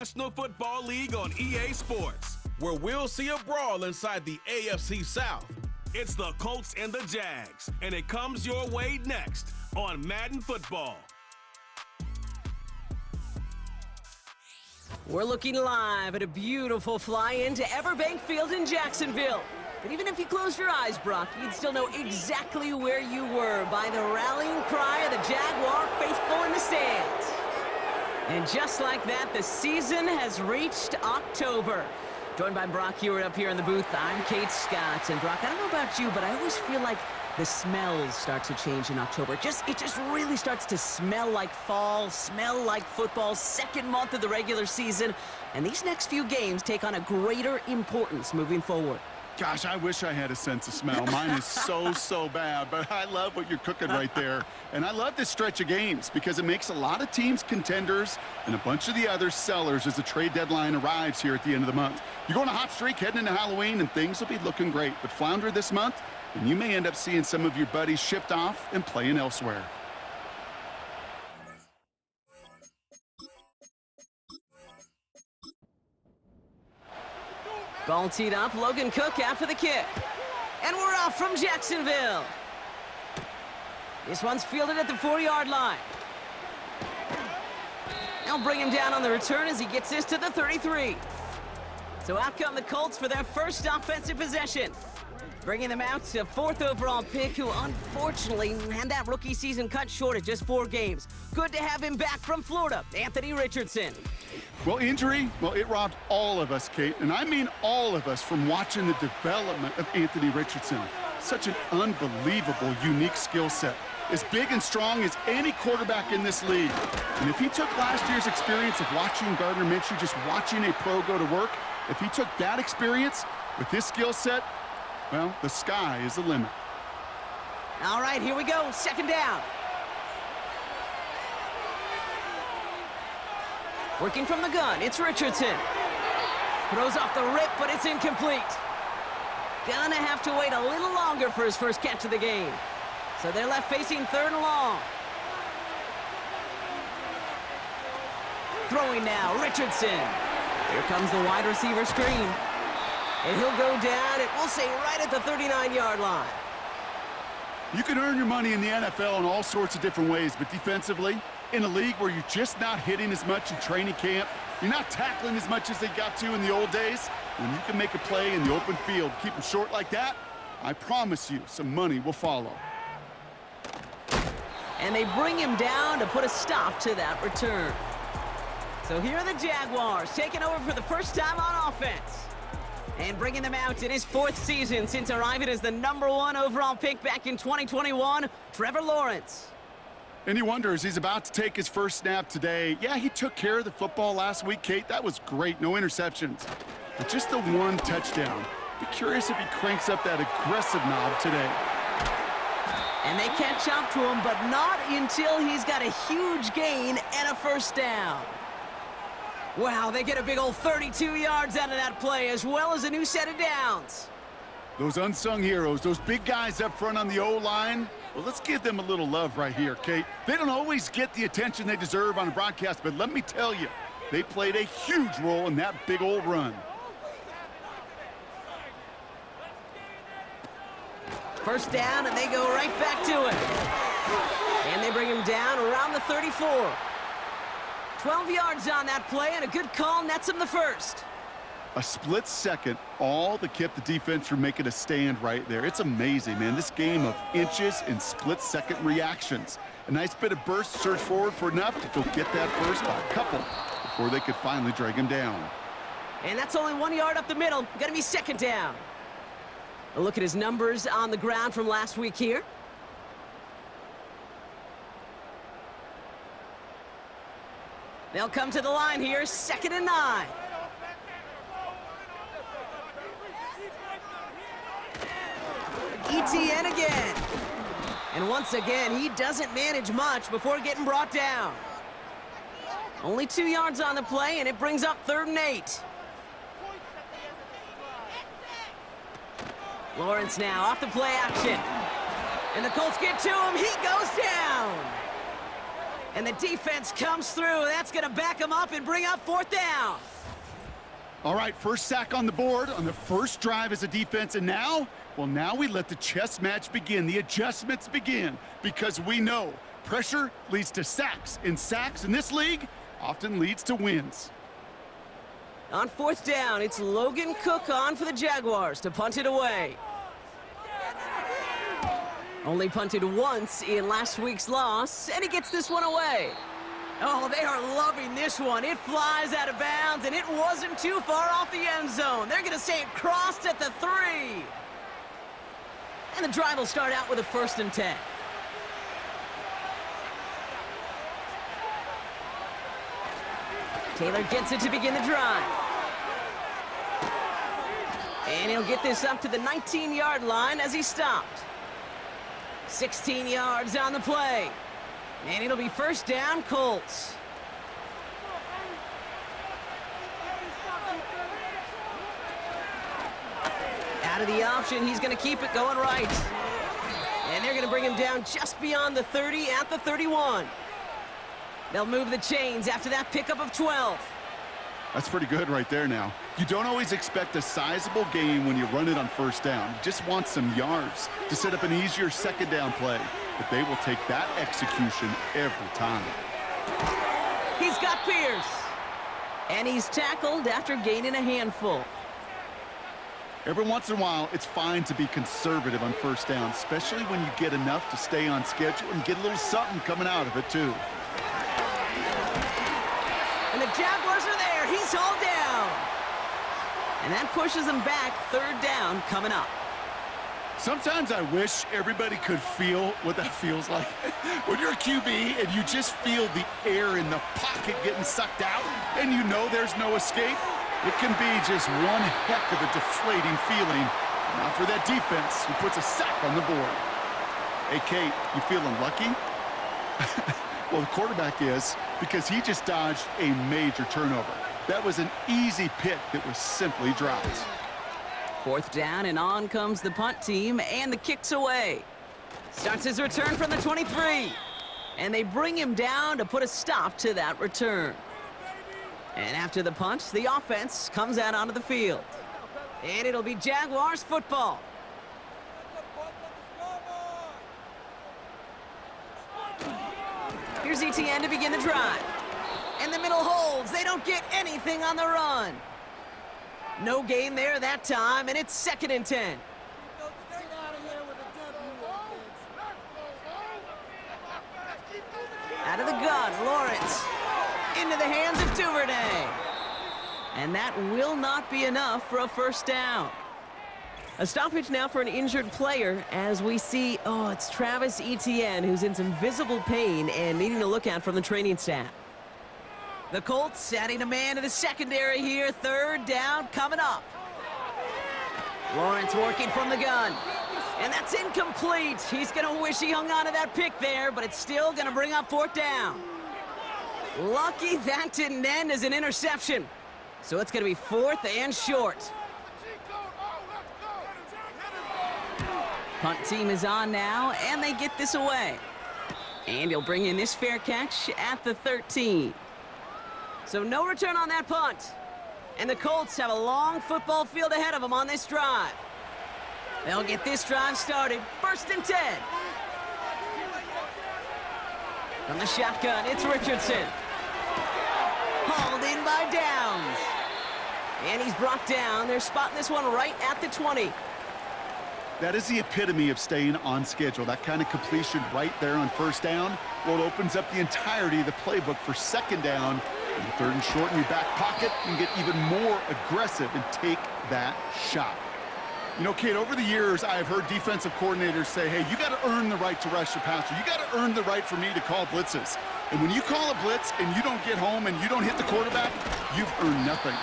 National Football League on EA Sports, where we'll see a brawl inside the AFC South. It's the Colts and the Jags, and it comes your way next on Madden Football. We're looking live at a beautiful fly-in to Everbank Field in Jacksonville. But even if you closed your eyes, Brock, you'd still know exactly where you were by the rallying cry of the Jaguar faithful in the stands. And just like that, the season has reached October. Joined by Brock Hewitt up here in the booth, I'm Kate Scott. And Brock, I don't know about you, but I always feel like the smells start to change in October. It just really starts to smell like fall, smell like football, second month of the regular season. And these next few games take on a greater importance moving forward. Gosh, I wish I had a sense of smell. Mine is so bad, but I love what you're cooking right there. And I love this stretch of games because it makes a lot of teams contenders and a bunch of the others sellers as the trade deadline arrives here at the end of the month. You go on a hot streak heading into Halloween and things will be looking great, but flounder this month and you may end up seeing some of your buddies shipped off and playing elsewhere. Ball teed up, Logan Cook out for the kick. And we're off from Jacksonville. This one's fielded at the 4-yard line. They'll bring him down on the return as he gets this to the 33. So out come the Colts for their first offensive possession. Bringing them out to 4th overall pick, who unfortunately had that rookie season cut short at just 4 games. Good to have him back from Florida, Anthony Richardson. Well, injury, it robbed all of us, Kate, and I mean all of us, from watching the development of Anthony Richardson. Such an unbelievable, unique skill set. As big and strong as any quarterback in this league. And if he took last year's experience of watching Gardner Minshew, just watching a pro go to work, if he took that experience with his skill set, well, the sky is the limit. All right, here we go, second down. Working from the gun, it's Richardson. Throws off the rip, but it's incomplete. Gonna have to wait a little longer for his first catch of the game. So they're left facing 3rd and long. Throwing now, Richardson. Here comes the wide receiver screen. And he'll go down, and we'll say right at the 39-yard line. You can earn your money in the NFL in all sorts of different ways, but defensively, in a league where you're just not hitting as much in training camp, you're not tackling as much as they got to in the old days, when you can make a play in the open field, keep them short like that, I promise you some money will follow. And they bring him down to put a stop to that return. So here are the Jaguars taking over for the first time on offense. And bringing them out in his 4th season since arriving as the #1 overall pick back in 2021, Trevor Lawrence. And he wonders, he's about to take his first snap today. Yeah, he took care of the football last week, Kate. That was great, no interceptions. But just the 1 touchdown. Be curious if he cranks up that aggressive knob today. And they catch up to him, but not until he's got a huge gain and a first down. Wow, they get a big old 32 yards out of that play, as well as a new set of downs. Those unsung heroes, those big guys up front on the O-line, well, let's give them a little love right here, Kate. They don't always get the attention they deserve on a broadcast, but let me tell you, they played a huge role in that big old run. First down, and they go right back to it. And they bring him down around the 34. 12 yards on that play, and a good call nets him the first. A split second, all that kept the defense from making a stand right there. It's amazing, man. This game of inches and split-second reactions. A nice bit of burst, surge forward for enough to go get that first by a couple before they could finally drag him down. And that's only 1 yard up the middle. Gonna be second down. A look at his numbers on the ground from last week here. They'll come to the line here, 2nd and 9. ETN again. And once again, he doesn't manage much before getting brought down. Only 2 yards on the play, and it brings up 3rd and 8. Lawrence now off the play action. And the Colts get to him. He goes down. And the defense comes through. That's going to back them up and bring up 4th down. All right, first sack on the board on the first drive as a defense, and now, well, now we let the chess match begin, the adjustments begin, because we know pressure leads to sacks, and sacks in this league often leads to wins. On 4th down, it's Logan Cook on for the Jaguars to punt it away. Only punted once in last week's loss, and he gets this one away. Oh, they are loving this one. It flies out of bounds, and it wasn't too far off the end zone. They're going to say it crossed at the 3. And the drive will start out with a 1st and 10. Taylor gets it to begin the drive. And he'll get this up to the 19-yard line as he stopped. 16 yards on the play. And it'll be 1st down, Colts. Out of the option, he's going to keep it going right. And they're going to bring him down just beyond the 30 at the 31. They'll move the chains after that pickup of 12. That's pretty good right there now. You don't always expect a sizable gain when you run it on 1st down. You just want some yards to set up an easier 2nd down play. But they will take that execution every time. He's got Pierce. And he's tackled after gaining a handful. Every once in a while, it's fine to be conservative on 1st down, especially when you get enough to stay on schedule and get a little something coming out of it, too. And the Jaguars are there. He's hauled down. And that pushes him back. 3rd down coming up. Sometimes I wish everybody could feel what that feels like. When you're a QB and you just feel the air in the pocket getting sucked out and you know there's no escape, it can be just one heck of a deflating feeling. Not for that defense who puts a sack on the board. Hey, Kate, you feeling lucky? Well, the quarterback is, because he just dodged a major turnover. That was an easy pick that was simply dropped. 4th down, and on comes the punt team, and the kick's away. Starts his return from the 23. And they bring him down to put a stop to that return. And after the punt, the offense comes out onto the field. And it'll be Jaguars football. Here's ETN to begin the drive. And the middle holds. They don't get anything on the run. No gain there that time, and it's 2nd and 10. Out of the gun, Lawrence. Into the hands of Duvernay. And that will not be enough for a 1st down. A stoppage now for an injured player as we see, it's Travis Etienne who's in some visible pain and needing to look at from the training staff. The Colts adding a man to the secondary here. 3rd down coming up. Lawrence working from the gun. And that's incomplete. He's going to wish he hung on to that pick there, but it's still going to bring up 4th down. Lucky that didn't end as an interception. So it's going to be 4th and short. Punt team is on now, and they get this away. And he'll bring in this fair catch at the 13. So no return on that punt. And the Colts have a long football field ahead of them on this drive. They'll get this drive started. 1st and 10. From the shotgun, it's Richardson. Hauled in by Downs. And he's brought down. They're spotting this one right at the 20. That is the epitome of staying on schedule. That kind of completion right there on 1st down. Well, it opens up the entirety of the playbook for 2nd down. And 3rd and short in your back pocket, you can get even more aggressive and take that shot. You know, Kate, over the years, I've heard defensive coordinators say, hey, you got to earn the right to rush your passer. You got to earn the right for me to call blitzes. And when you call a blitz and you don't get home and you don't hit the quarterback, you've earned nothing.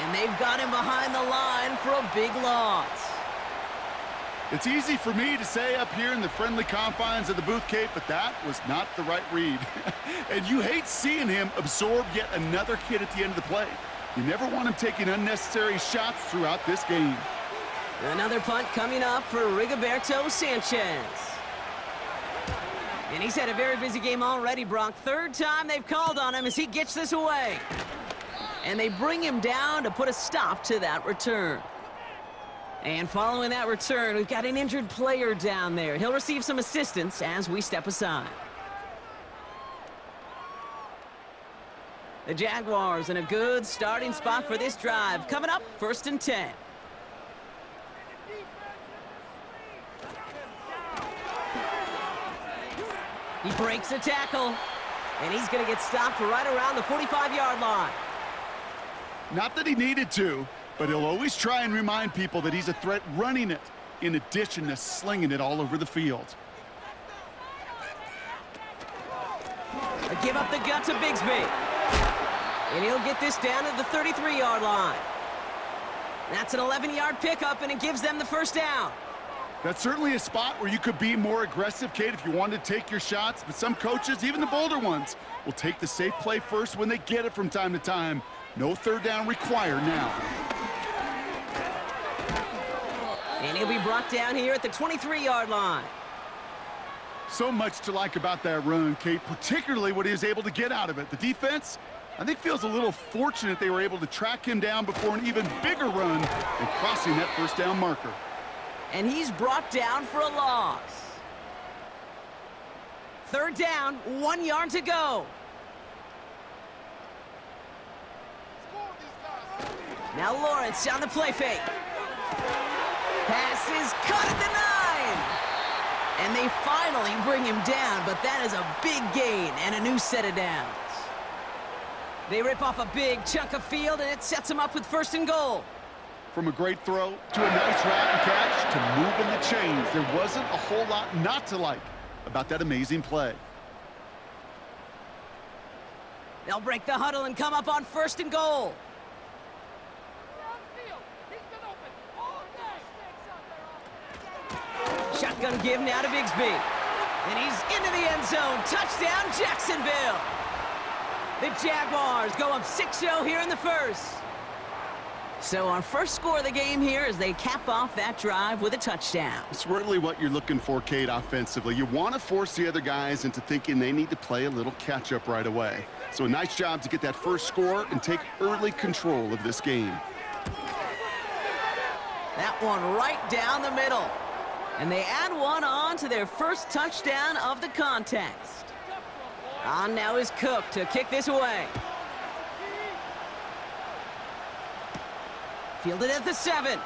And they've got him behind the line for a big loss. It's easy for me to say up here in the friendly confines of the booth, Kate, but that was not the right read. And you hate seeing him absorb yet another hit at the end of the play. You never want him taking unnecessary shots throughout this game. Another punt coming up for Rigoberto Sanchez. And he's had a very busy game already, Brock. Third time they've called on him as he gets this away. And they bring him down to put a stop to that return. And following that return, we've got an injured player down there. He'll receive some assistance as we step aside. The Jaguars in a good starting spot for this drive. Coming up, 1st and 10. He breaks a tackle, and he's going to get stopped right around the 45-yard line. Not that he needed to, but he'll always try and remind people that he's a threat running it, in addition to slinging it all over the field. A give up the gut to Bigsby. And he'll get this down to the 33-yard line. That's an 11-yard pickup, and it gives them the first down. That's certainly a spot where you could be more aggressive, Kate, if you wanted to take your shots. But some coaches, even the bolder ones, will take the safe play first when they get it from time to time. No third down required now. And he'll be brought down here at the 23-yard line. So much to like about that run, Kate, particularly what he was able to get out of it. The defense, I think, feels a little fortunate they were able to track him down before an even bigger run and crossing that first down marker. And he's brought down for a loss. Third down, 1 yard to go. Now Lawrence on the play fake. Pass is cut at the 9. And they finally bring him down, but that is a big gain and a new set of downs. They rip off a big chunk of field, and it sets him up with 1st and goal. From a great throw to a nice route and catch to moving the chains, there wasn't a whole lot not to like about that amazing play. They'll break the huddle and come up on 1st and goal. Shotgun give now to Bigsby. And he's into the end zone. Touchdown, Jacksonville. The Jaguars go up 6-0 here in the first. So our first score of the game here as they cap off that drive with a touchdown. It's really what you're looking for, Kate, offensively. You want to force the other guys into thinking they need to play a little catch-up right away. So a nice job to get that first score and take early control of this game. That one right down the middle. And they add one on to their first touchdown of the contest. On now is Cook to kick this away. Fielded at the 7.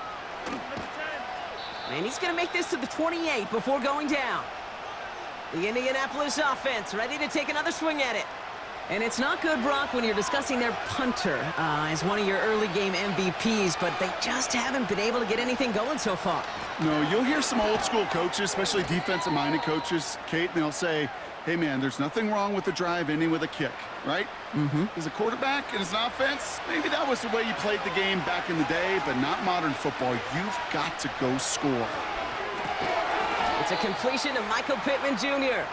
And he's going to make this to the 28 before going down. The Indianapolis offense ready to take another swing at it. And it's not good, Brock, when you're discussing their punter as one of your early game MVPs, but they just haven't been able to get anything going so far. No, you'll hear some old school coaches, especially defensive-minded coaches, Kate, and they'll say, hey, man, there's nothing wrong with the drive ending with a kick, right? As a quarterback and as an offense, maybe that was the way you played the game back in the day, but not modern football. You've got to go score. It's a completion to Michael Pittman Jr.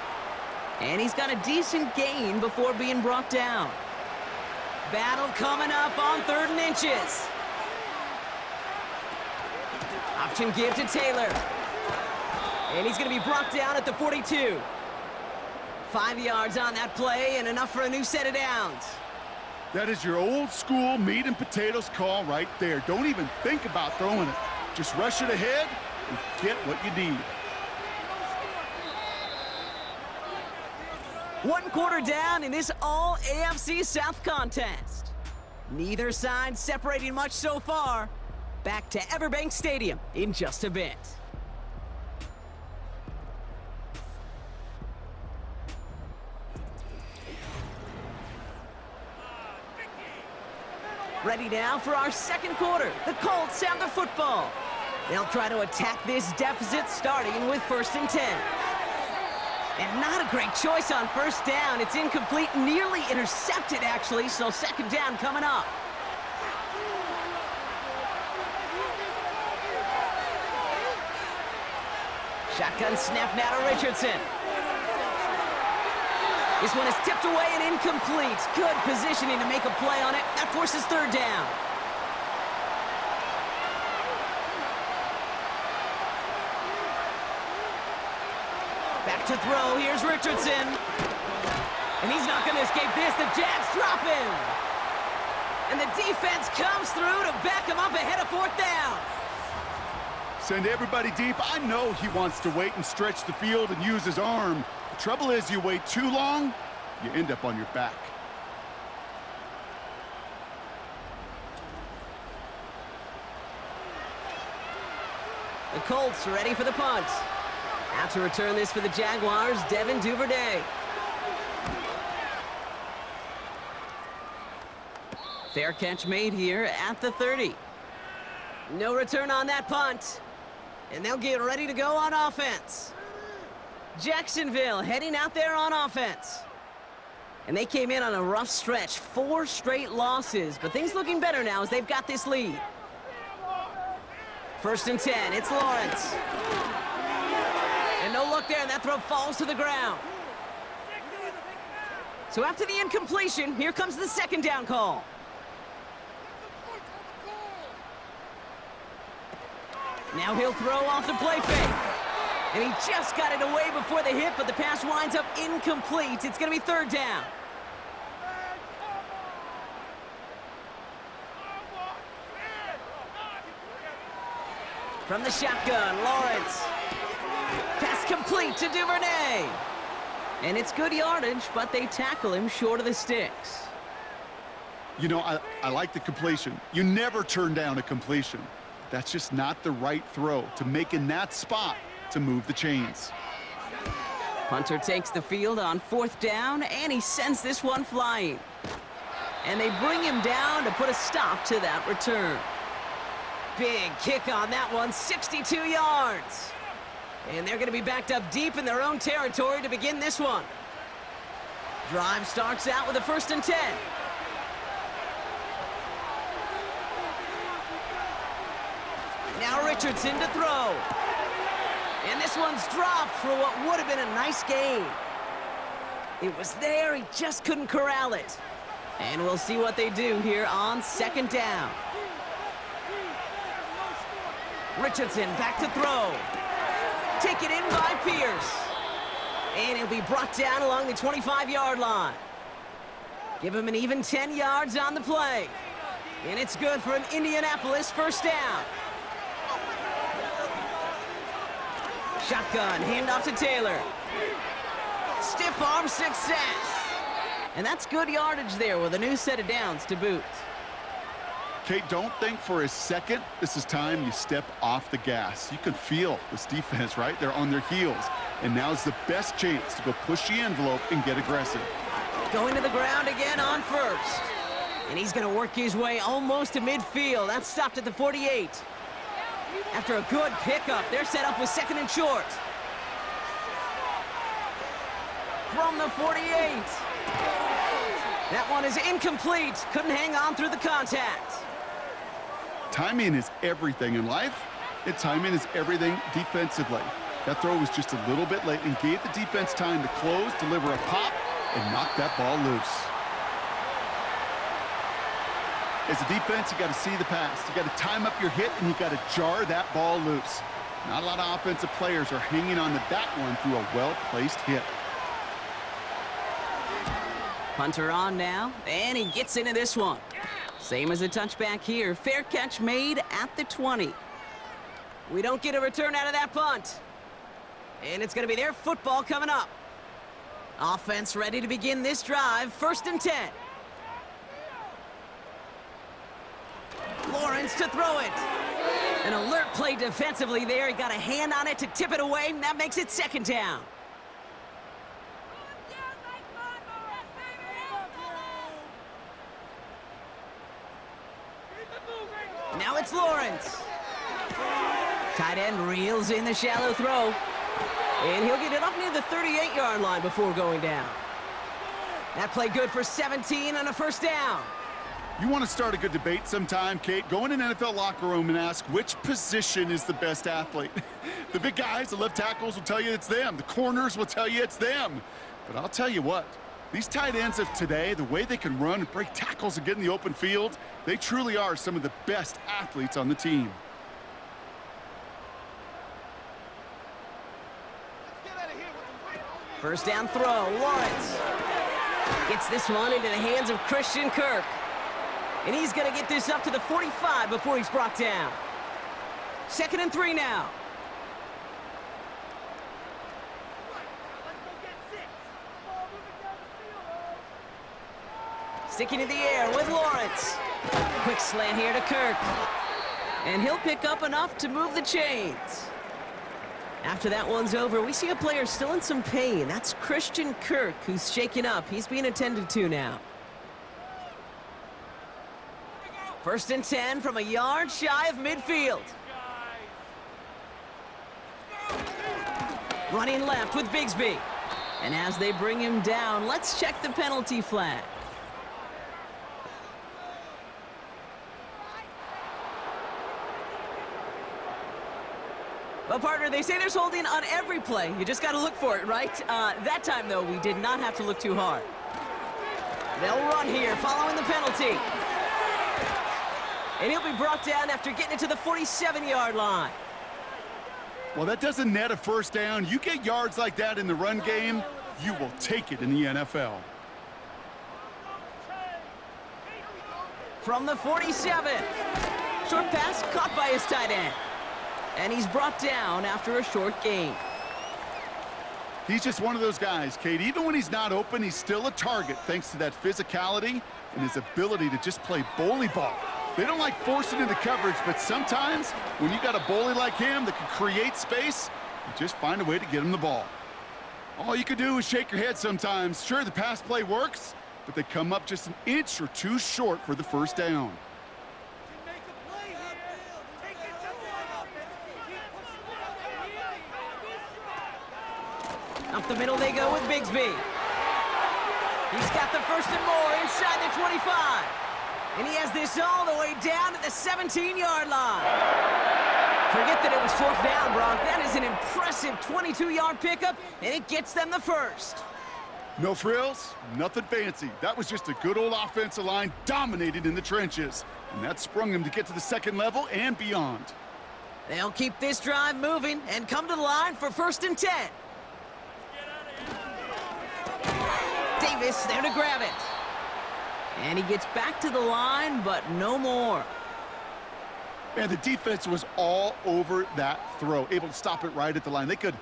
And he's got a decent gain before being brought down. Battle coming up on 3rd and inches. Option give to Taylor. And he's going to be brought down at the 42. 5 yards on that play and enough for a new set of downs. That is your old school meat and potatoes call right there. Don't even think about throwing it. Just rush it ahead and get what you need. 1 quarter down in this all AFC South contest. Neither side separating much so far. Back to Everbank Stadium in just a bit. Ready now for our second quarter. The Colts have the football. They'll try to attack this deficit starting with 1st and 10. And not a great choice on 1st down. It's incomplete, nearly intercepted, actually, so 2nd down coming up. Shotgun snap now to Richardson. This one is tipped away and incomplete. Good positioning to make a play on it. That forces 3rd down. Back to throw. Here's Richardson. And he's not going to escape this. The Jags drop him. And the defense comes through to back him up ahead of 4th down. Send everybody deep. I know he wants to wait and stretch the field and use his arm. The trouble is, you wait too long, you end up on your back. The Colts ready for the punt. Out to return this for the Jaguars, Devin Duvernay. Fair catch made here at the 30. No return on that punt. And they'll get ready to go on offense. Jacksonville heading out there on offense. And they came in on a rough stretch, 4 straight losses. But things looking better now as they've got this lead. 1st and 10, it's Lawrence. And no look there, and that throw falls to the ground. So after the incompletion, here comes the 2nd down call. Now he'll throw off the play fake. And he just got it away before the hit, but the pass winds up incomplete. It's going to be 3rd down. From the shotgun, Lawrence. Pass complete to Duvernay. And it's good yardage, but they tackle him short of the sticks. You know, I like the completion. You never turn down a completion. That's just not the right throw to make in that spot to move the chains. Punter takes the field on 4th down, and he sends this one flying. And they bring him down to put a stop to that return. Big kick on that one, 62 yards. And they're going to be backed up deep in their own territory to begin this one. Drive starts out with a 1st and 10. Now Richardson to throw. And this one's dropped for what would have been a nice gain. It was there, he just couldn't corral it. And we'll see what they do here on 2nd down. Richardson back to throw. Taken in by Pierce. And he'll be brought down along the 25-yard line. Give him an even 10 yards on the play. And it's good for an Indianapolis 1st down. Shotgun, handoff to Taylor. Stiff arm success. And that's good yardage there with a new set of downs to boot. Kate, don't think for a second this is time you step off the gas. You can feel this defense, right? They're on their heels. And now's the best chance to go push the envelope and get aggressive. Going to the ground again on 1st. And he's going to work his way almost to midfield. That's stopped at the 48. After a good pickup, they're set up with 2nd and short. From the 48. That one is incomplete. Couldn't hang on through the contact. Timing is everything in life, and timing is everything defensively. That throw was just a little bit late and gave the defense time to close, deliver a pop, and knock that ball loose. As a defense, you got to see the pass. You got to time up your hit, and you got to jar that ball loose. Not a lot of offensive players are hanging on to that one through a well-placed hit. Punter on now, and he gets into this one. Same as a touchback here. Fair catch made at the 20. We don't get a return out of that punt. And it's going to be their football coming up. Offense ready to begin this drive. 1st and 10. Lawrence to throw it. An alert play defensively there. He got a hand on it to tip it away, and that makes it 2nd down. Now it's Lawrence. Tight end reels in the shallow throw. And he'll get it up near the 38-yard line before going down. That play good for 17 and a 1st down. You want to start a good debate sometime, Kate? Go in an NFL locker room and ask which position is the best athlete. The big guys, the left tackles will tell you it's them. The corners will tell you it's them. But I'll tell you what, these tight ends of today, the way they can run and break tackles and get in the open field, they truly are some of the best athletes on the team. First down throw, Lawrence. Gets this one into the hands of Christian Kirk. And he's going to get this up to the 45 before he's brought down. 2nd and 3 now. Sticking in the air with Lawrence. Quick slant here to Kirk. And he'll pick up enough to move the chains. After that one's over, we see a player still in some pain. That's Christian Kirk, who's shaken up. He's being attended to now. 1st and 10 from a yard shy of midfield. Running left with Bigsby. And as they bring him down, let's check the penalty flag. Well, partner, they say there's holding on every play. You just got to look for it, right? That time, though, we did not have to look too hard. They'll run here following the penalty. And he'll be brought down after getting it to the 47-yard line. Well, that doesn't net a first down. You get yards like that in the run game, you will take it in the NFL. From the 47. Short pass caught by his tight end. And he's brought down after a short gain. He's just one of those guys, Kate. Even when he's not open, he's still a target thanks to that physicality and his ability to just play bully ball. They don't like forcing into coverage, but sometimes when you got a bully like him that can create space, you just find a way to get him the ball. All you can do is shake your head sometimes. Sure, the pass play works, but they come up just an inch or two short for the first down. Up the middle they go with Bigsby. He's got the 1st and more inside the 25. And he has this all the way down to the 17-yard line. Forget that it was 4th down, Brock. That is an impressive 22-yard pickup, and it gets them the first. No frills, nothing fancy. That was just a good old offensive line dominated in the trenches. And that sprung them to get to the 2nd level and beyond. They'll keep this drive moving and come to the line for 1st and 10. Davis there to grab it. And he gets back to the line, but no more. And the defense was all over that throw, able to stop it right at the line. They could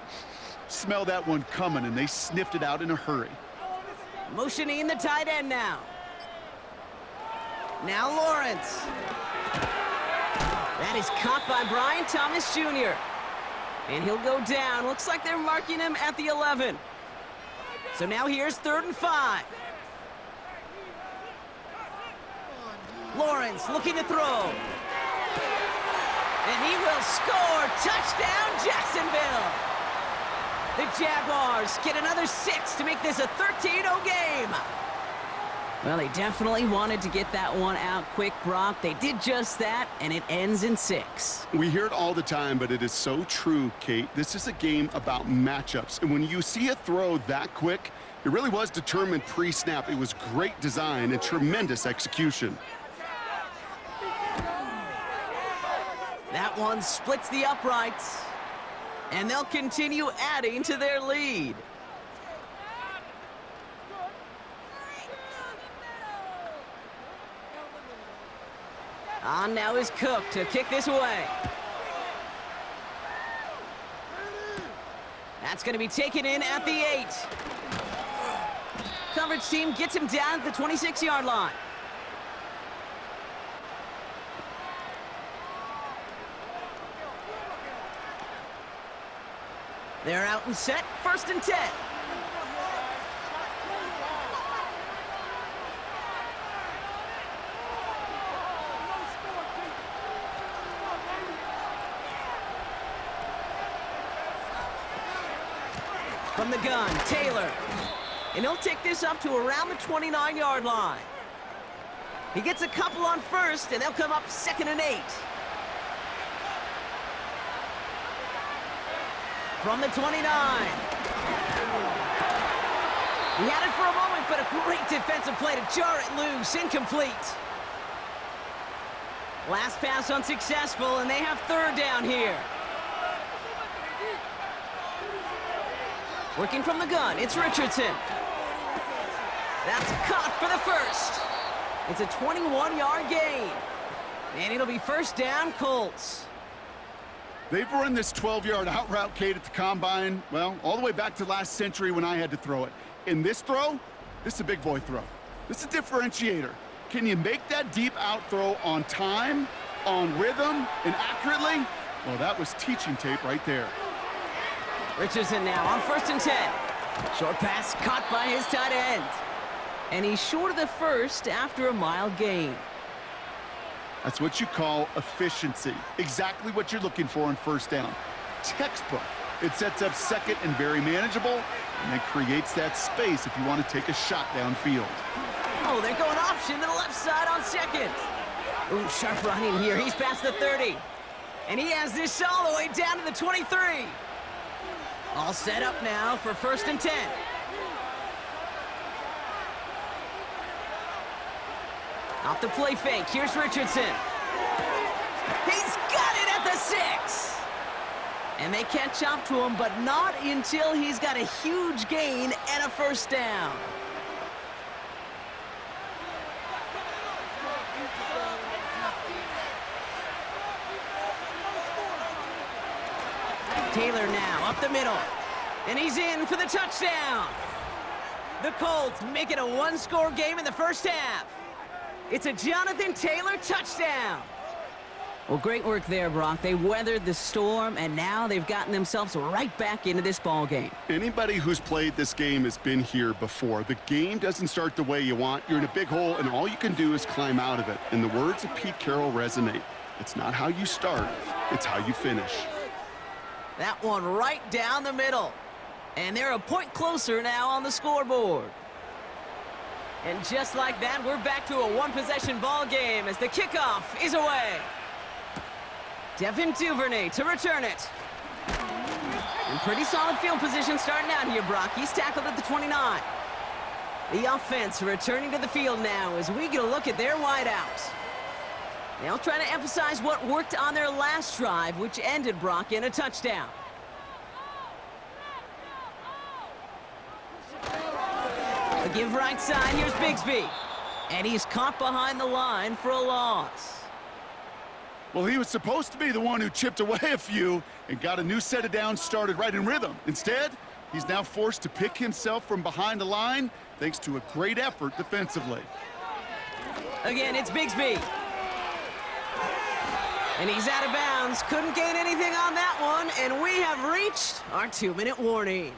smell that one coming, and they sniffed it out in a hurry. Motioning the tight end now. Now Lawrence. That is caught by Brian Thomas Jr. And he'll go down. Looks like they're marking him at the 11. So now here's 3rd and 5. Lawrence looking to throw. And he will score. Touchdown, Jacksonville. The Jaguars get another 6 to make this a 13-0 game. Well, they definitely wanted to get that one out quick, Brock. They did just that, and it ends in 6. We hear it all the time, but it is so true, Kate. This is a game about matchups. And when you see a throw that quick, it really was determined pre-snap. It was great design and tremendous execution. That one splits the uprights, and they'll continue adding to their lead. On now is Cook to kick this away. That's going to be taken in at the 8. Coverage team gets him down at the 26-yard line. They're out and set, 1st and 10. From the gun, Taylor. And he'll take this up to around the 29-yard line. He gets a couple on 1st, and they'll come up 2nd and 8. From the 29. He had it for a moment, but a great defensive play to jar it loose. Incomplete. Last pass unsuccessful, and they have 3rd down here. Working from the gun, it's Richardson. That's caught for the first. It's a 21-yard gain. And it'll be first down, Colts. They've run this 12-yard out route, Kate, at the combine, well, all the way back to last century when I had to throw it. In this throw, this is a big boy throw. This is a differentiator. Can you make that deep out throw on time, on rhythm, and accurately? Well, that was teaching tape right there. Richardson now on 1st and 10. Short pass caught by his tight end. And he's short of the first after a mild gain. That's what you call efficiency. Exactly what you're looking for on first down. Textbook. It sets up second and very manageable, and it creates that space if you want to take a shot downfield. Oh, they're going option to the left side on second. Ooh, sharp running here. He's past the 30. And he has this all the way down to the 23. All set up now for 1st and 10. Off the play fake, here's Richardson. He's got it at the 6. And they catch up to him, but not until he's got a huge gain and a first down. Taylor now up the middle. And he's in for the touchdown. The Colts make it a one-score game in the first half. It's a Jonathan Taylor touchdown. Well, great work there, Brock. They weathered the storm, and now they've gotten themselves right back into this ball game. Anybody who's played this game has been here before. The game doesn't start the way you want. You're in a big hole, and all you can do is climb out of it. And the words of Pete Carroll resonate. It's not how you start, it's how you finish. That one right down the middle. And they're a point closer now on the scoreboard. And just like that, we're back to a one-possession ball game as the kickoff is away. Devin Duvernay to return it. In pretty solid field position starting out here, Brock. He's tackled at the 29. The offense returning to the field now as we get a look at their wideouts. They'll try to emphasize what worked on their last drive, which ended, Brock, in a touchdown. A give right side, here's Bigsby. And he's caught behind the line for a loss. Well, he was supposed to be the one who chipped away a few and got a new set of downs started right in rhythm. Instead, he's now forced to pick himself from behind the line thanks to a great effort defensively. Again, it's Bigsby. And he's out of bounds. Couldn't gain anything on that one, and we have reached our 2-minute warning.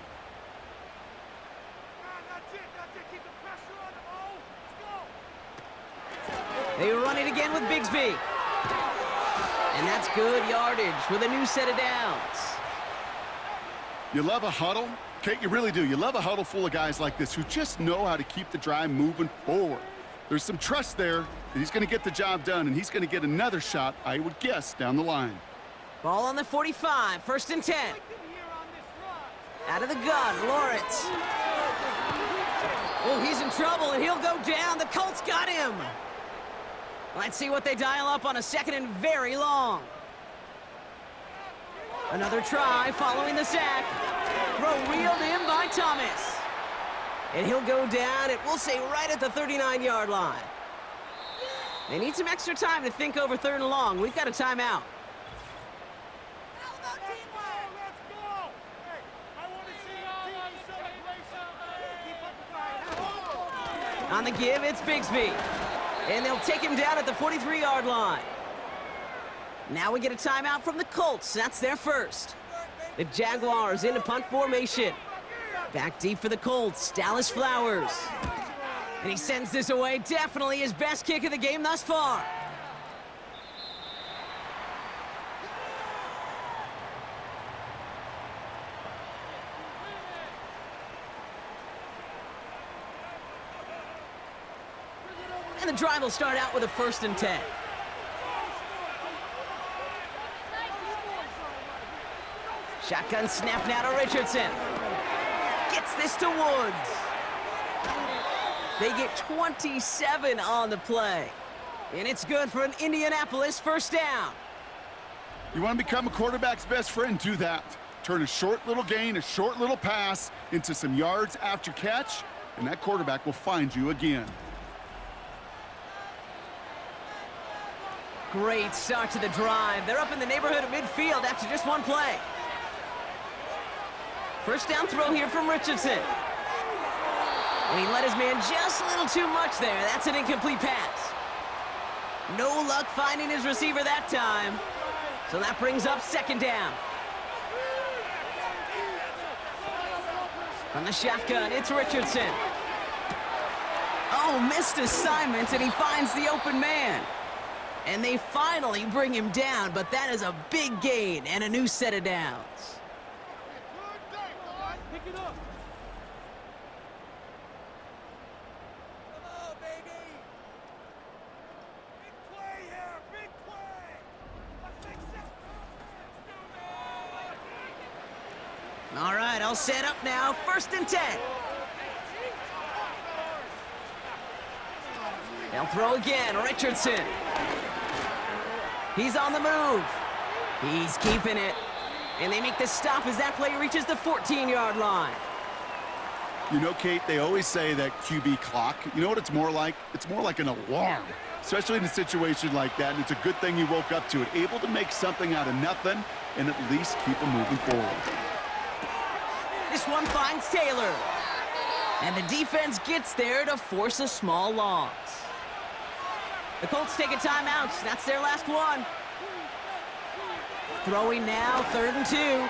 They run it again with Bigsby. And that's good yardage with a new set of downs. You love a huddle? Kate, you really do. You love a huddle full of guys like this who just know how to keep the drive moving forward. There's some trust there that he's going to get the job done, and he's going to get another shot, I would guess, down the line. Ball on the 45, 1st and 10. Out of the gun, Lawrence. Oh, he's in trouble, and he'll go down. The Colts got him. Let's see what they dial up on a 2nd and very long. Another try following the sack. Throw reeled in by Thomas. And he'll go down, we'll say right at the 39-yard line. They need some extra time to think over 3rd and long. We've got a timeout. On the give, it's Bigsby. And they'll take him down at the 43-yard line. Now we get a timeout from the Colts. That's their first. The Jaguars into punt formation. Back deep for the Colts, Dallas Flowers. And he sends this away. Definitely his best kick of the game thus far. And the drive will start out with a 1st and 10. Shotgun snap now to Richardson. Gets this to Woods. They get 27 on the play. And it's good for an Indianapolis first down. You want to become a quarterback's best friend? Do that. Turn a short little gain, a short little pass into some yards after catch, and that quarterback will find you again. Great start to the drive. They're up in the neighborhood of midfield after just one play. First down throw here from Richardson. And he let his man just a little too much there. That's an incomplete pass. No luck finding his receiver that time. So that brings up second down. From the shotgun, it's Richardson. Oh, missed assignment, and he finds the open man. And they finally bring him down, but that is a big gain and a new set of downs. Pick it up. Come on, baby. Big play here. Big play. Let's make sense. All right, I'll set up now. 1st and 10. They'll throw again. Richardson. He's on the move. He's keeping it. And they make the stop as that play reaches the 14-yard line. You know, Kate, they always say that QB clock, you know what it's more like? It's more like an alarm, especially in a situation like that. And it's a good thing he woke up to it, able to make something out of nothing and at least keep him moving forward. This one finds Taylor. And the defense gets there to force a small loss. The Colts take a timeout. That's their last one. Throwing now, 3rd and 2.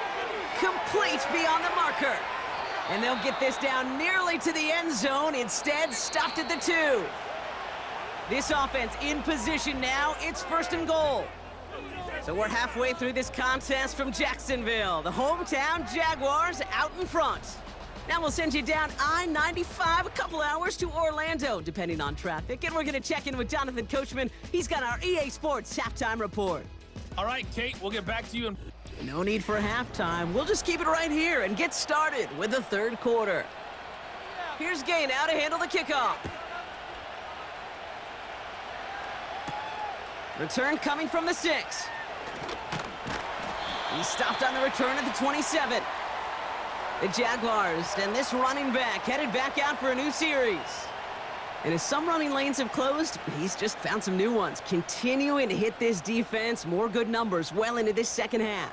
Complete beyond the marker. And they'll get this down nearly to the end zone. Instead, stopped at the 2. This offense in position now. It's 1st and goal. So we're halfway through this contest from Jacksonville. The hometown Jaguars out in front. Now we'll send you down I-95 a couple hours to Orlando, depending on traffic. And we're going to check in with Jonathan Coachman. He's got our EA Sports halftime report. All right, Kate, we'll get back to you in... No need for halftime. We'll just keep it right here and get started with the 3rd quarter. Here's Gay now to handle the kickoff. Return coming from the 6. He stopped on the return at the 27. The Jaguars and this running back headed back out for a new series. And as some running lanes have closed, he's just found some new ones, continuing to hit this defense more good numbers well into this second half.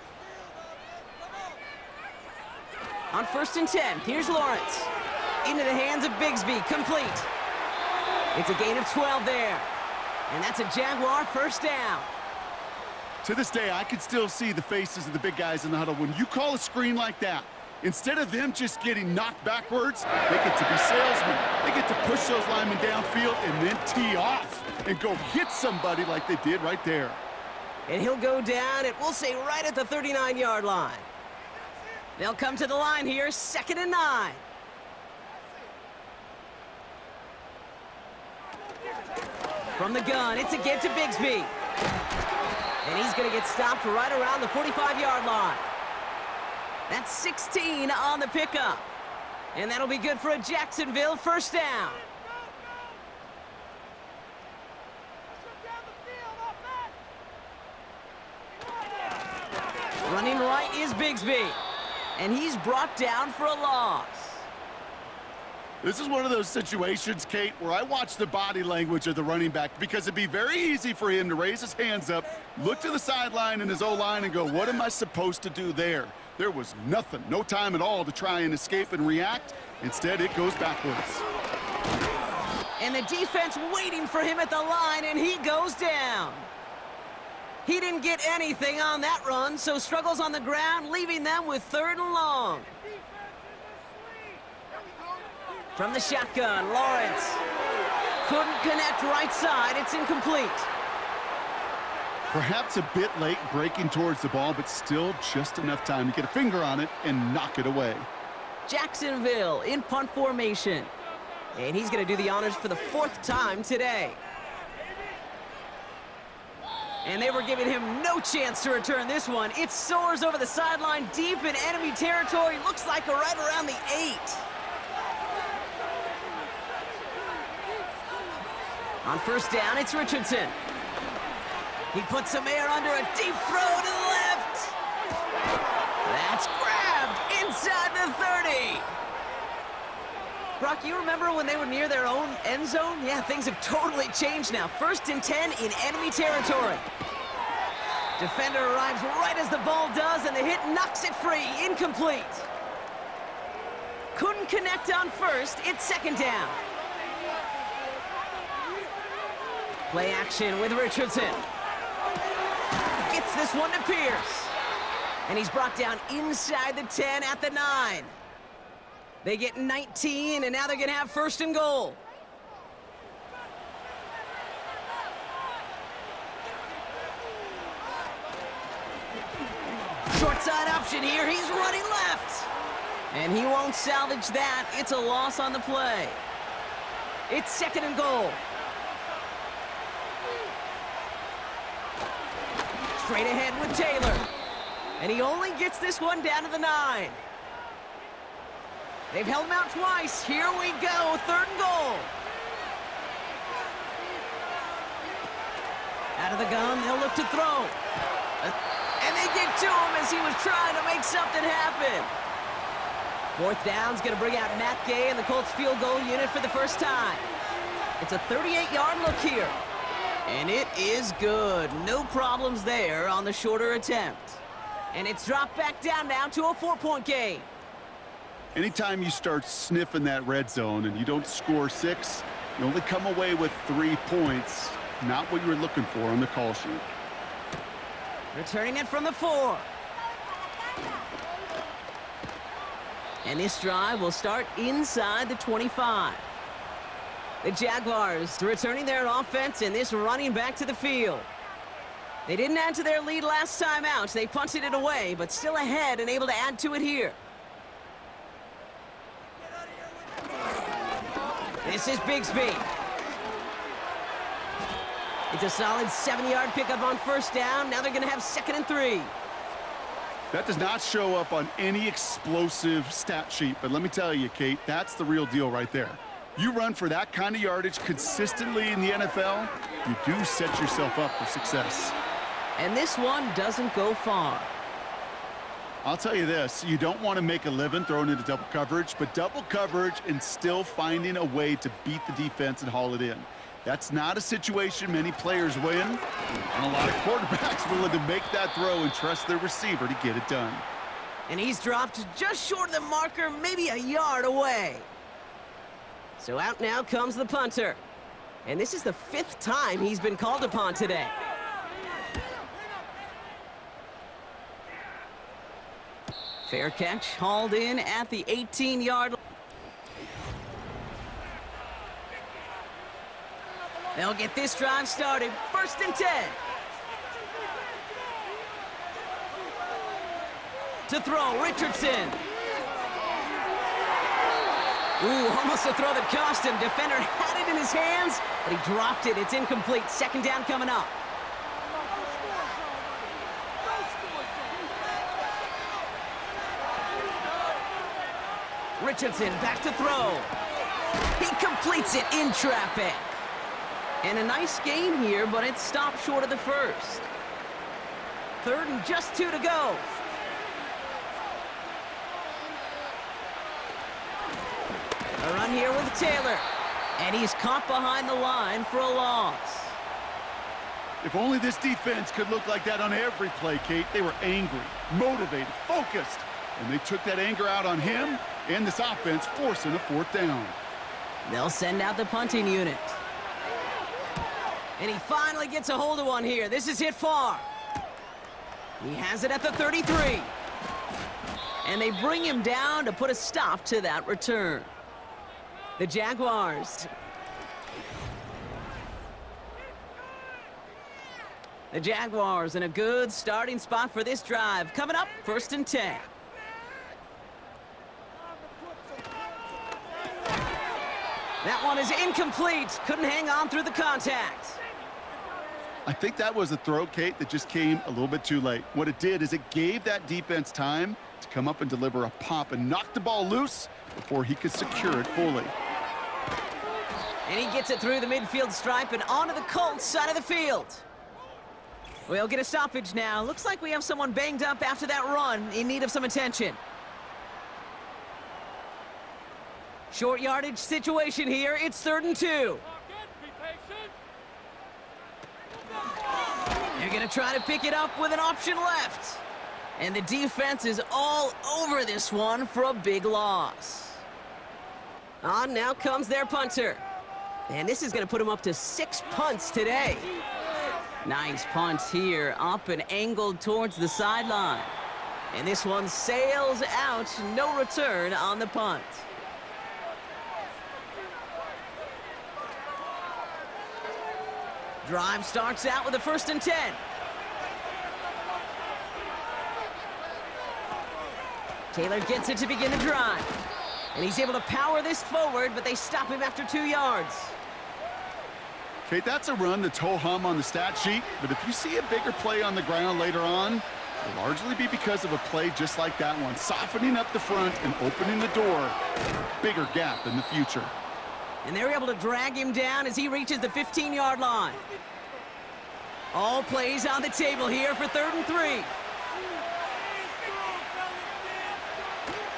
On 1st and 10, here's Lawrence. Into the hands of Bigsby, complete. It's a gain of 12 there. And that's a Jaguar 1st down. To this day, I can still see the faces of the big guys in the huddle. When you call a screen like that, instead of them just getting knocked backwards, they get to be salesmen. They get to push those linemen downfield and then tee off and go hit somebody like they did right there. And he'll go down, and we'll say right at the 39-yard line. They'll come to the line here, 2nd and 9. From the gun, it's a give to Bigsby. And he's going to get stopped right around the 45-yard line. That's 16 on the pickup. And that'll be good for a Jacksonville 1st down. Running right is Bigsby. And he's brought down for a loss. This is one of those situations, Kate, where I watch the body language of the running back because it'd be very easy for him to raise his hands up, look to the sideline in his O-line and go, what am I supposed to do there? There was nothing, no time at all to try and escape and react. Instead, it goes backwards. And the defense waiting for him at the line, and he goes down. He didn't get anything on that run, so struggles on the ground, leaving them with 3rd and long. From the shotgun, Lawrence. Couldn't connect right side. It's incomplete. Perhaps a bit late breaking towards the ball, but still just enough time to get a finger on it and knock it away. Jacksonville in punt formation. And he's going to do the honors for the 4th time today. And they were giving him no chance to return this one. It soars over the sideline deep in enemy territory. Looks like right around the 8. On 1st down, it's Richardson. He puts some air under a deep throw to the left. It's grabbed inside the 30. Brock, you remember when they were near their own end zone? Yeah, things have totally changed now. 1st and 10 in enemy territory. Defender arrives right as the ball does, and the hit knocks it free. Incomplete. Couldn't connect on first. It's 2nd down. Play action with Richardson. Gets this one to Pierce. And he's brought down inside the 10 at the 9. They get 19, and now they're going to have 1st and goal. Short side option here. He's running left. And he won't salvage that. It's a loss on the play. It's 2nd and goal. Straight ahead with Taylor. And he only gets this one down to the 9. They've held him out twice. Here we go. 3rd and goal. Out of the gun, they'll look to throw. And they get to him as he was trying to make something happen. 4th down's going to bring out Matt Gay and the Colts field goal unit for the first time. It's a 38-yard look here. And it is good. No problems there on the shorter attempt. And it's dropped back down now to a 4-point game. Anytime you start sniffing that red zone and you don't score 6, you only come away with 3 points. Not what you were looking for on the call sheet. Returning it from the 4. And this drive will start inside the 25. The Jaguars returning their offense and this running back to the field. They didn't add to their lead last time out. They punted it away, but still ahead and able to add to it here. This is Bigsby. It's a solid 7-yard pickup on 1st down. Now they're going to have 2nd and 3. That does not show up on any explosive stat sheet, but let me tell you, Kate, that's the real deal right there. You run for that kind of yardage consistently in the NFL, you do set yourself up for success. And this one doesn't go far. I'll tell you this, you don't want to make a living throwing into double coverage, but double coverage and still finding a way to beat the defense and haul it in. That's not a situation many players win, and a lot of quarterbacks willing to make that throw and trust their receiver to get it done. And he's dropped just short of the marker, maybe a yard away. So out now comes the punter. And this is the 5th time he's been called upon today. Fair catch, hauled in at the 18-yard line. They'll get this drive started. 1st and 10. To throw, Richardson. Ooh, almost a throw that cost him. Defender had it in his hands, but he dropped it. It's incomplete. 2nd down coming up. Richardson back to throw. He completes it in traffic. And a nice gain here, but it's stopped short of the 1st. 3rd and just 2 to go. A run here with Taylor. And he's caught behind the line for a loss. If only this defense could look like that on every play, Kate. They were angry, motivated, focused. And they took that anger out on him and this offense, forcing a 4th down. They'll send out the punting unit. And he finally gets a hold of one here. This is hit far. He has it at the 33. And they bring him down to put a stop to that return. The Jaguars. The Jaguars in a good starting spot for this drive. Coming up, 1st and 10. That one is incomplete. Couldn't hang on through the contact. I think that was a throw, Kate, that just came a little bit too late. What it did is it gave that defense time to come up and deliver a pop and knock the ball loose before he could secure it fully. And he gets it through the midfield stripe and onto the Colts side of the field. We'll get a stoppage now. Looks like we have someone banged up after that run, in need of some attention. Short yardage situation here. It's 3rd and 2. They're going to try to pick it up with an option left. And the defense is all over this one for a big loss. On now comes their punter. And this is going to put him up to 6 punts today. Nice punt here, up and angled towards the sideline. And this one sails out, no return on the punt. Drive starts out with a 1st and 10. Taylor gets it to begin the drive. And he's able to power this forward, but they stop him after 2 yards. Kate, that's a run that's ho-hum on the stat sheet, but if you see a bigger play on the ground later on, it'll largely be because of a play just like that one, softening up the front and opening the door. Bigger gap in the future. And they're able to drag him down as he reaches the 15-yard line. All plays on the table here for 3rd and 3.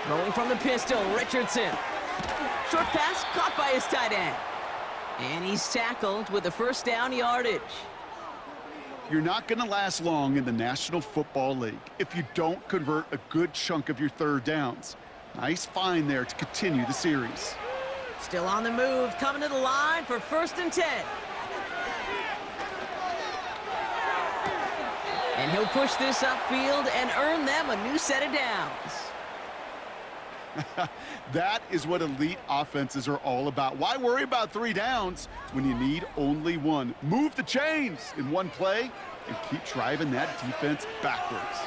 Throwing from the pistol, Richardson. Short pass caught by his tight end. And he's tackled with a 1st down yardage. You're not going to last long in the National Football League if you don't convert a good chunk of your 3rd downs. Nice find there to continue the series. Still on the move, coming to the line for 1st and 10. And he'll push this upfield and earn them a new set of downs. That is what elite offenses are all about. Why worry about 3 downs when you need only 1? Move the chains in one play and keep driving that defense backwards.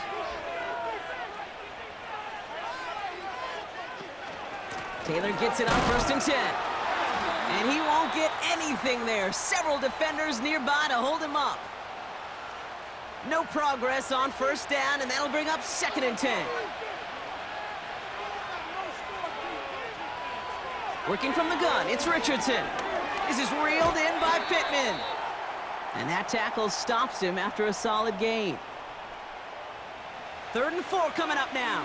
Taylor gets it on 1st and 10. And he won't get anything there. Several defenders nearby to hold him up. No progress on 1st down, and that'll bring up 2nd and 10. Working from the gun, it's Richardson. This is reeled in by Pittman. And that tackle stops him after a solid gain. 3rd and 4 coming up now.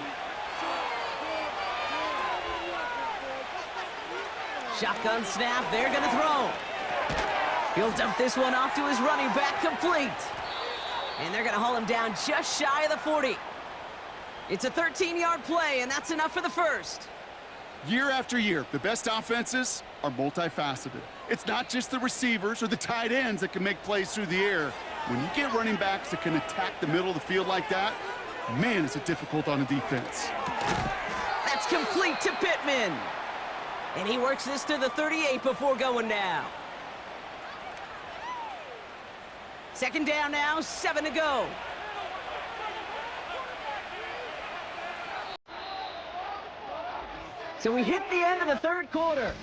Shotgun snap, they're gonna throw. He'll dump this one off to his running back, complete. And they're gonna haul him down just shy of the 40. It's a 13-yard play, and that's enough for the 1st. Year after year, the best offenses are multifaceted. It's not just the receivers or the tight ends that can make plays through the air. When you get running backs that can attack the middle of the field like that, man, is it difficult on a defense. That's complete to Pittman. And he works this to the 38 before going down. 2nd down now, 7 to go. So we hit the end of the 3rd quarter.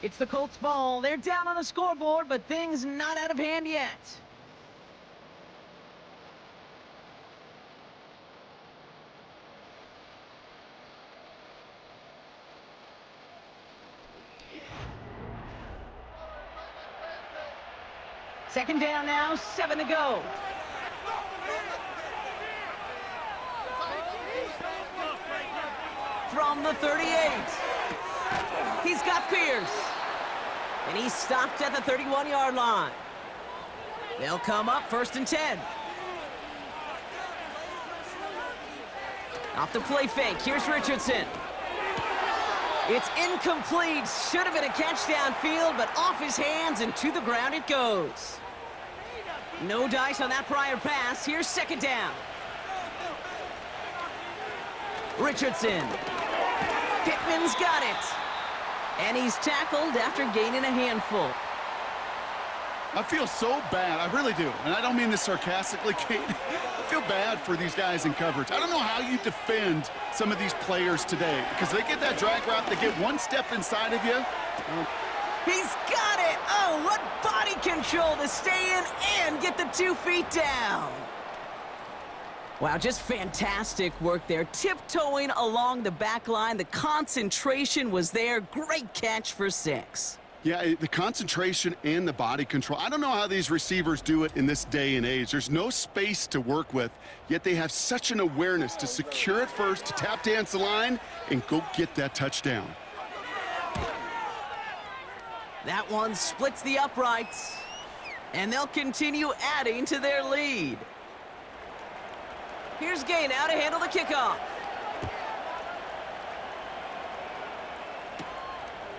It's the Colts ball. They're down on the scoreboard, but things not out of hand yet. Second down now, 7 to go. From the 38. He's got Pierce. And he's stopped at the 31-yard line. They'll come up 1st and 10. Off the play fake, here's Richardson. It's incomplete. Should have been a catch downfield, but off his hands and to the ground it goes. No dice on that prior pass. Here's 2nd down. Richardson. Pittman's got it. And he's tackled after gaining a handful. I feel so bad. I really do. And I don't mean this sarcastically, Kate. I feel bad for these guys in coverage. I don't know how you defend some of these players today because they get that drag route, they get one step inside of you. He's got it! Oh, what body control to stay in and get the 2 feet down. Wow, just fantastic work there. Tiptoeing along the back line. The concentration was there. Great catch for 6. Yeah, the concentration and the body control. I don't know how these receivers do it in this day and age. There's no space to work with, yet they have such an awareness to secure it first, to tap dance the line, and go get that touchdown. That one splits the uprights, and they'll continue adding to their lead. Here's Gay now to handle the kickoff.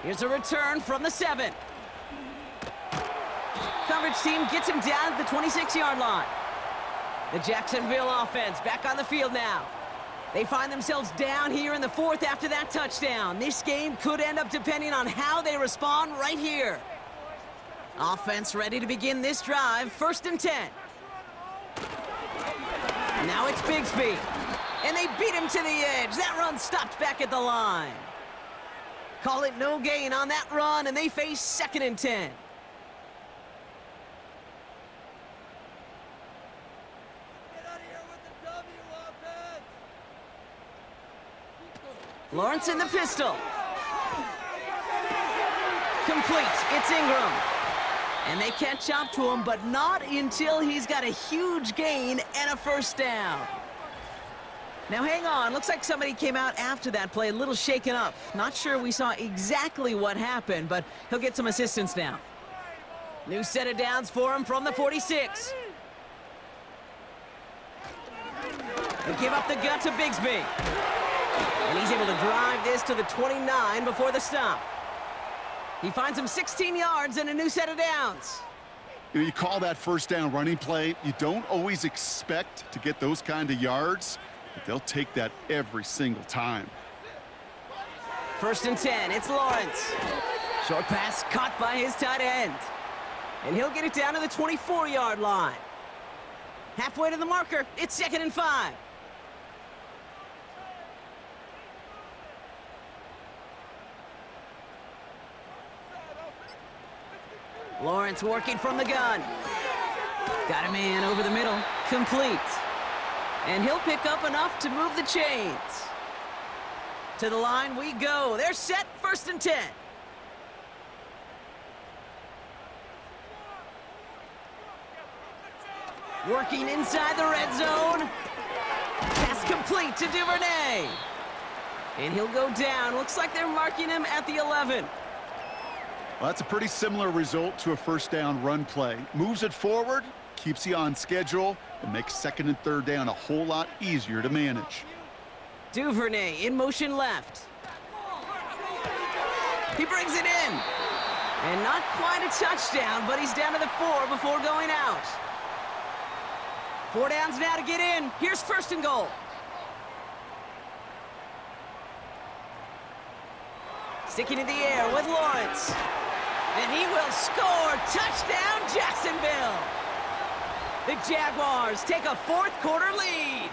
Here's a return from the 7. Coverage team gets him down at the 26-yard line. The Jacksonville offense back on the field now. They find themselves down here in the 4th after that touchdown. This game could end up depending on how they respond right here. Offense ready to begin this drive. 1st and 10. Now it's Bigsby. And they beat him to the edge. That run stopped back at the line. Call it no gain on that run, and they face 2nd and 10. Get out of here with the W, offense! Lawrence in the pistol. Complete. It's Ingram. And they catch up to him, but not until he's got a huge gain and a 1st down. Now hang on, looks like somebody came out after that play a little shaken up. Not sure we saw exactly what happened, but he'll get some assistance now. New set of downs for him from the 46. They give up the gut to Bigsby. And he's able to drive this to the 29 before the stop. He finds him 16 yards and a new set of downs. You call that 1st down running play. You don't always expect to get those kind of yards, but they'll take that every single time. 1st and 10, it's Lawrence. Short pass caught by his tight end. And he'll get it down to the 24-yard line. Halfway to the marker, it's 2nd and 5. Lawrence working from the gun. Got a man over the middle, complete. And he'll pick up enough to move the chains. To the line we go. They're set, 1st and 10. Working inside the red zone. Pass complete to Duvernay. And he'll go down. Looks like they're marking him at the 11. Well, that's a pretty similar result to a 1st down run play. Moves it forward, keeps you on schedule, and makes 2nd and 3rd down a whole lot easier to manage. Duvernay in motion left. He brings it in. And not quite a touchdown, but he's down to the 4 before going out. 4 downs now to get in. Here's 1st and goal. Sticking in the air with Lawrence. And he will score. Touchdown, Jacksonville. The Jaguars take a 4th quarter lead.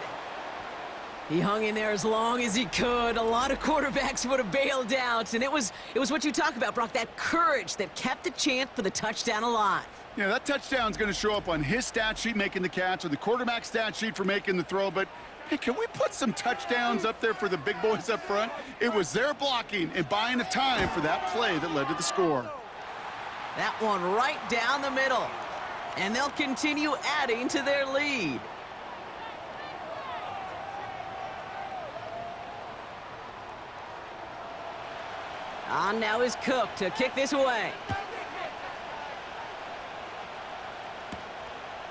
He hung in there as long as he could. A lot of quarterbacks would have bailed out. And it was what you talk about, Brock, that courage that kept the chance for the touchdown alive. Yeah, that touchdown's going to show up on his stat sheet making the catch or the quarterback stat sheet for making the throw. But, hey, can we put some touchdowns up there for the big boys up front? It was their blocking and buying of time for that play that led to the score. That one right down the middle. And they'll continue adding to their lead. On now is Cook to kick this away.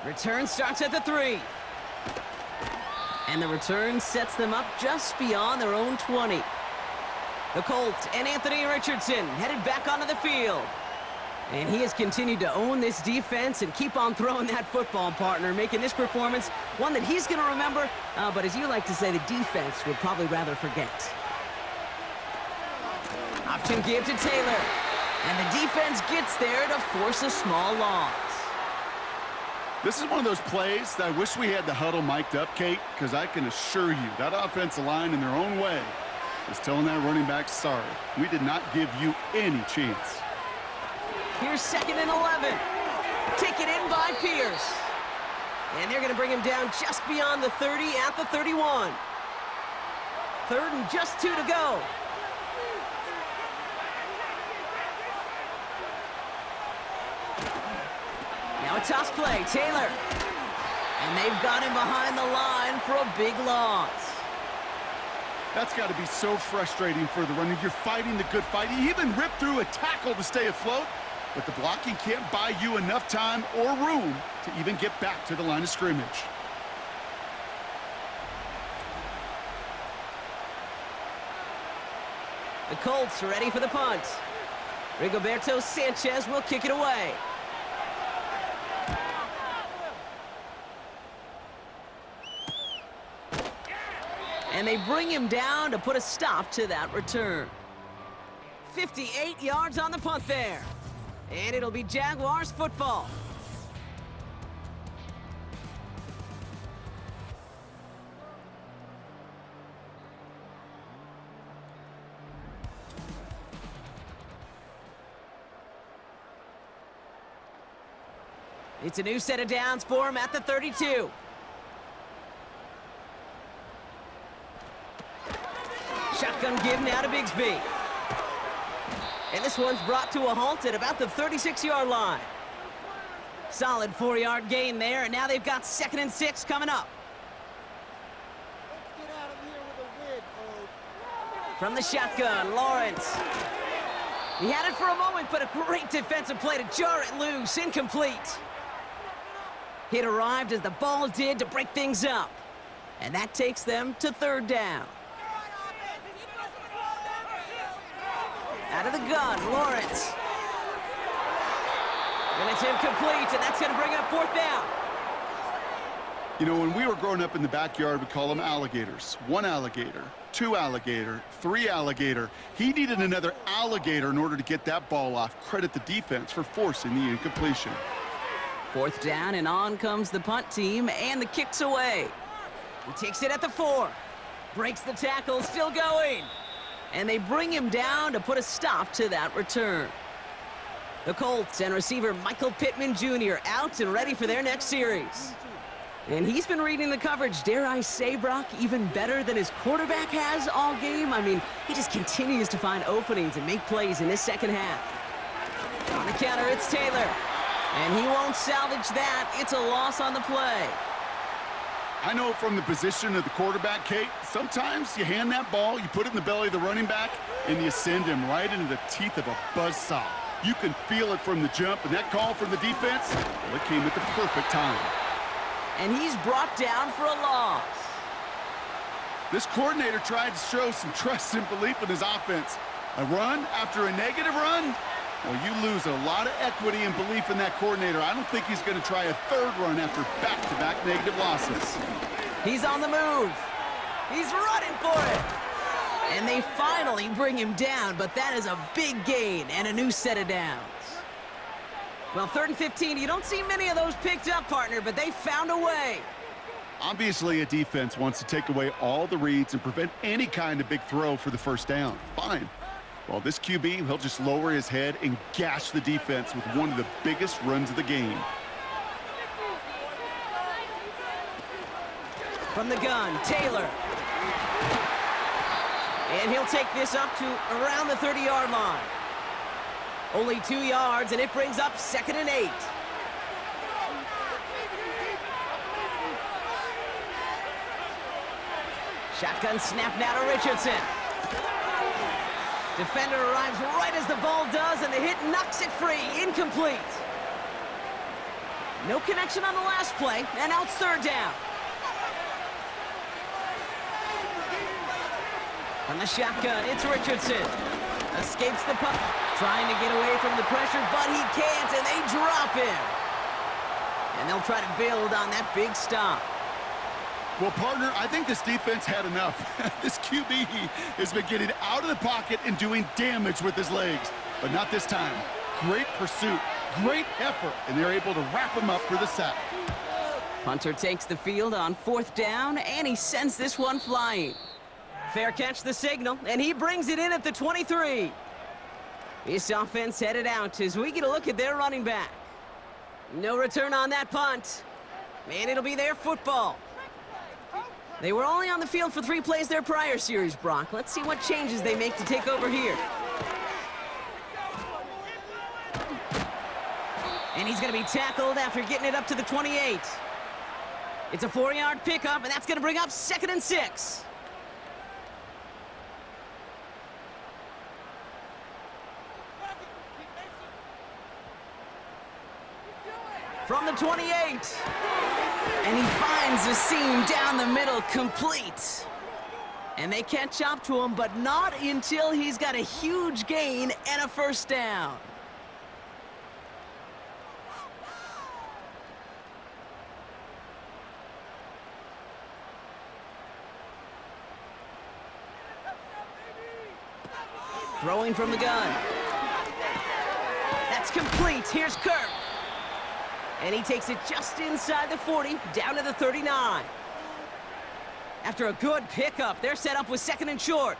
Return starts at the 3. And the return sets them up just beyond their own 20. The Colts and Anthony Richardson headed back onto the field. And he has continued to own this defense and keep on throwing that football, partner, making this performance one that he's going to remember, but as you like to say, the defense would probably rather forget. Option give to Taylor. And the defense gets there to force a small loss. This is one of those plays that I wish we had the huddle mic'd up, Kate, because I can assure you that offensive line in their own way is telling that running back, sorry, we did not give you any chance. Here's 2nd and 11. Taken in by Pierce. And they're going to bring him down just beyond the 30 at the 31. 3rd and just 2 to go. Now a toss play, Taylor. And they've got him behind the line for a big loss. That's got to be so frustrating for the runner. You're fighting the good fight. He even ripped through a tackle to stay afloat, but the blocking can't buy you enough time or room to even get back to the line of scrimmage. The Colts are ready for the punt. Rigoberto Sanchez will kick it away. And they bring him down to put a stop to that return. 58 yards on the punt there. And it'll be Jaguars football. It's a new set of downs for him at the 32. Shotgun give now to Bigsby. And this one's brought to a halt at about the 36-yard line. Solid 4-yard gain there, and now they've got 2nd and 6 coming up. Let's get out of here with a win, Coach. From the shotgun, Lawrence. He had it for a moment, but a great defensive play to jar it loose, incomplete. Hit arrived as the ball did to break things up. And that takes them to 3rd down. Out of the gun, Lawrence. And it's incomplete, and that's going to bring up 4th down. You know, when we were growing up in the backyard, we call them alligators. 1 alligator, 2 alligator, 3 alligator. He needed another alligator in order to get that ball off. Credit the defense for forcing the incompletion. 4th down, and on comes the punt team, and the kick's away. He takes it at the 4. Breaks the tackle, still going. And they bring him down to put a stop to that return. The Colts and receiver Michael Pittman Jr. out and ready for their next series. And he's been reading the coverage, dare I say, Brock, even better than his quarterback has all game. I mean, he just continues to find openings and make plays in this second half. On the counter, it's Taylor. And he won't salvage that. It's a loss on the play. I know from the position of the quarterback, Kate, sometimes you hand that ball, you put it in the belly of the running back, and you send him right into the teeth of a buzzsaw. You can feel it from the jump, and that call from the defense, well, it came at the perfect time. And he's brought down for a loss. This coordinator tried to show some trust and belief in his offense. A run after a negative run? Well, you lose a lot of equity and belief in that coordinator. I don't think he's going to try a 3rd run after back-to-back negative losses. He's on the move. He's running for it. And they finally bring him down, but that is a big gain and a new set of downs. Well, 3rd and 15, you don't see many of those picked up, partner, but they found a way. Obviously, a defense wants to take away all the reads and prevent any kind of big throw for the 1st down. Fine. Well, this QB, he'll just lower his head and gash the defense with one of the biggest runs of the game. From the gun, Taylor. And he'll take this up to around the 30-yard line. Only 2 yards, and it brings up 2nd and 8. Shotgun snap now to Richardson. Defender arrives right as the ball does, and the hit knocks it free. Incomplete. No connection on the last play, and out 3rd down. On the shotgun, it's Richardson. Escapes the puck, trying to get away from the pressure, but he can't, and they drop him. And they'll try to build on that big stop. Well, partner, I think this defense had enough. This QB has been getting out of the pocket and doing damage with his legs, but not this time. Great pursuit, great effort, and they're able to wrap him up for the sack. Punter takes the field on 4th down, and he sends this one flying. Fair catch the signal, and he brings it in at the 23. This offense headed out as we get a look at their running back. No return on that punt, and it'll be their football. They were only on the field for 3 plays their prior series, Brock. Let's see what changes they make to take over here. And he's going to be tackled after getting it up to the 28. It's a 4-yard pickup, and that's going to bring up 2nd and 6. From the 28. And he finds the seam down the middle, complete. And they catch up to him, but not until he's got a huge gain and a first down. Throwing from the gun. That's complete. Here's Kirk. And he takes it just inside the 40, down to the 39. After a good pickup, they're set up with 2nd and short.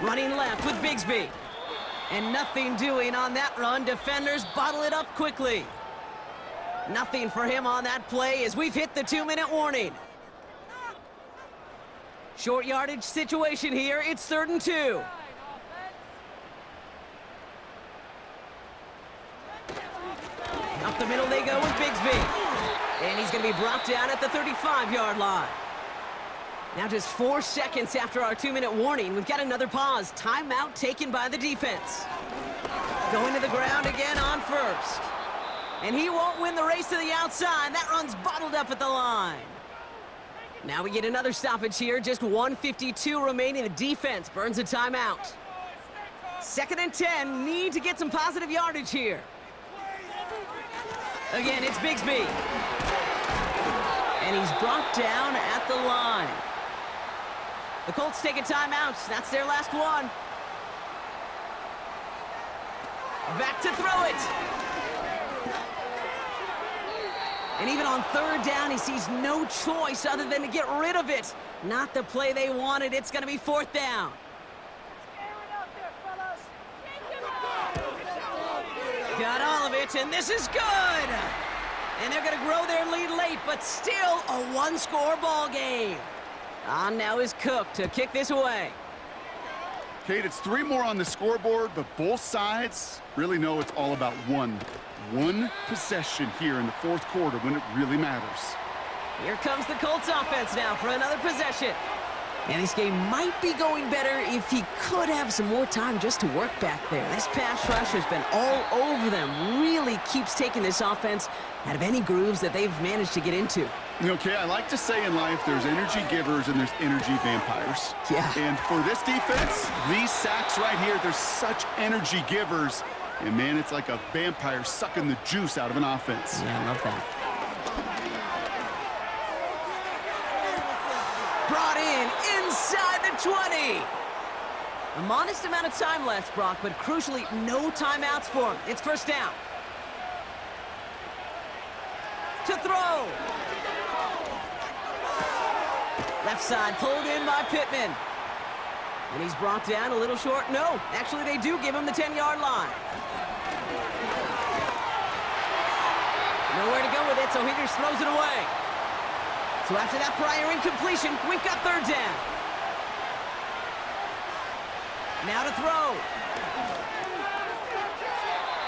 Running left with Bigsby. And nothing doing on that run. Defenders bottle it up quickly. Nothing for him on that play as we've hit the 2-minute warning. Short yardage situation here. It's 3rd and 2. Up the middle they go with Bigsby. And he's going to be brought down at the 35-yard line. Now just 4 seconds after our 2-minute warning, we've got another pause. Timeout taken by the defense. Going to the ground again on first. And he won't win the race to the outside. That run's bottled up at the line. Now we get another stoppage here. Just 1:52 remaining. The defense burns a timeout. 2nd and 10. Need to get some positive yardage here. Again, it's Bigsby. And he's brought down at the line. The Colts take a timeout. That's their last one. Back to throw it. And even on 3rd down, he sees no choice other than to get rid of it. Not the play they wanted. It's going to be 4th down. Got all of it, and this is good. And they're going to grow their lead late, but still a 1-score ball game. On now is Cook to kick this away. Kate, it's 3 more on the scoreboard, but both sides really know it's all about one possession here in the 4th quarter when it really matters. Here comes the Colts offense now for another possession. And this game might be going better if he could have some more time just to work back there. This pass rush has been all over them. Really keeps taking this offense out of any grooves that they've managed to get into. Okay, I like to say in life there's energy givers and there's energy vampires. Yeah. And for this defense, these sacks right here, they're such energy givers. And man, it's like a vampire sucking the juice out of an offense. Yeah, I love that. Brought in inside the 20. A modest amount of time left, Brock, but crucially, no timeouts for him. It's 1st down. To throw. Left side pulled in by Pittman. And he's brought down a little short. No, actually they do give him the 10-yard line. Nowhere to go with it, so he just throws it away. So after that prior incompletion, we've got 3rd down. Now to throw.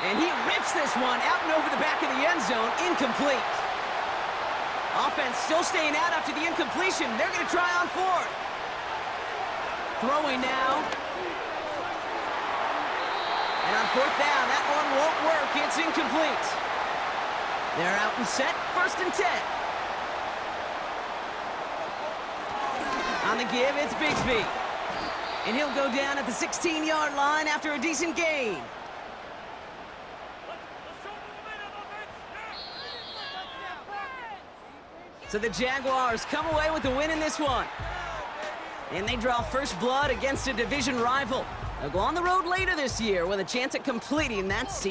And he rips this one out and over the back of the end zone, incomplete. Offense still staying out after the incompletion. They're going to try on 4th. Throwing now. And on 4th down, that one won't work. It's incomplete. They're out and set. 1st and 10. On the give, it's Bigsby. And he'll go down at the 16-yard line after a decent gain. So the Jaguars come away with the win in this one. And they draw first blood against a division rival. They'll go on the road later this year with a chance at completing that season.